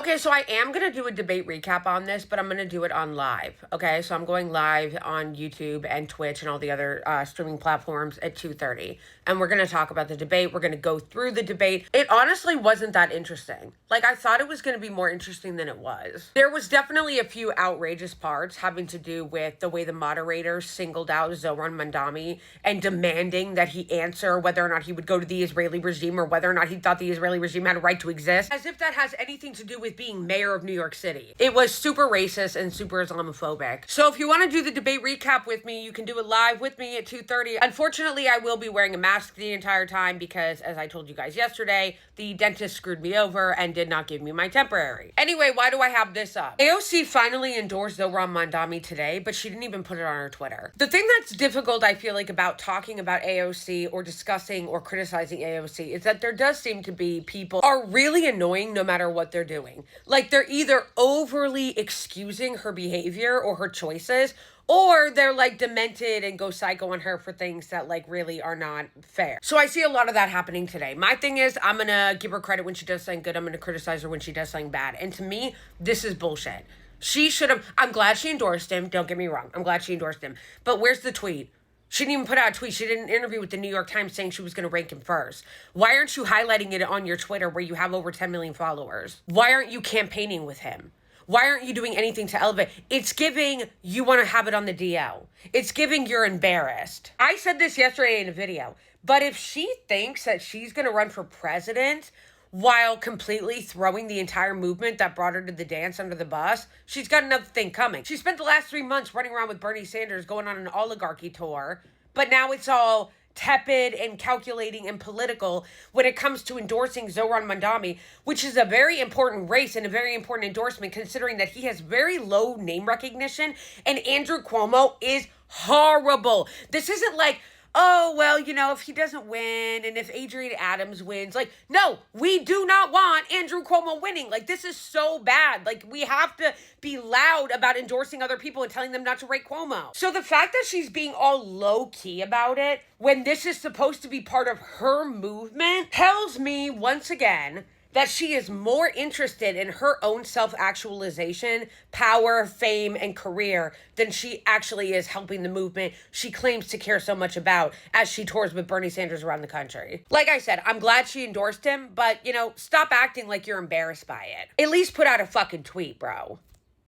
Okay, so I am going to do a debate recap on this, but I'm going to do it on live. Okay, so I'm going live on YouTube and Twitch and all the other streaming platforms at 2:30. And we're going to talk about the debate. We're going to go through the debate. It honestly wasn't that interesting. Like, I thought it was going to be more interesting than it was. There was definitely a few outrageous parts having to do with the way the moderators singled out Zohran Mamdani and demanding that he answer whether or not he would go to the Israeli regime or whether or not he thought the Israeli regime had a right to exist, as if that has anything to do with being mayor of New York City. It was super racist and super Islamophobic. So if you want to do the debate recap with me, you can do it live with me at 2:30. Unfortunately, I will be wearing a mask the entire time because, as I told you guys yesterday, the dentist screwed me over and did not give me my temporary. Anyway, why do I have this up? AOC finally endorsed Zohran Mamdani today, but she didn't even put it on her Twitter. The thing that's difficult, I feel like, about talking about AOC or discussing or criticizing AOC is that there does seem to be people are really annoying no matter what they're doing. Like, they're either overly excusing her behavior or her choices, or they're like demented and go psycho on her for things that like really are not fair. So I see a lot of that happening today. My thing is, I'm gonna give her credit when she does something good. I'm gonna criticize her when she does something bad. And to me, this is bullshit. She should have, I'm glad she endorsed him. Don't get me wrong. I'm glad she endorsed him. But where's the tweet? She didn't even put out a tweet. She did an interview with the New York Times saying she was going to rank him first. Why aren't you highlighting it on your Twitter where you have over 10 million followers? Why aren't you campaigning with him? Why aren't you doing anything to elevate? It's giving you want to have it on the DL. It's giving you're embarrassed. I said this yesterday in a video, but if she thinks that she's going to run for president while completely throwing the entire movement that brought her to the dance under the bus, she's got another thing coming. She spent the last 3 months running around with Bernie Sanders going on an oligarchy tour, but now it's all tepid and calculating and political when it comes to endorsing Zohran Mamdani, which is a very important race and a very important endorsement considering that he has very low name recognition and Andrew Cuomo is horrible. This isn't like, oh, well, you know, if he doesn't win and if Adrienne Adams wins, like, no, we do not want Andrew Cuomo winning. Like, this is so bad. Like, we have to be loud about endorsing other people and telling them not to rate Cuomo. So the fact that she's being all low-key about it when this is supposed to be part of her movement tells me once again that she is more interested in her own self-actualization, power, fame, and career than she actually is helping the movement she claims to care so much about as she tours with Bernie Sanders around the country. Like I said, I'm glad she endorsed him, but, you know, stop acting like you're embarrassed by it. At least put out a fucking tweet, bro.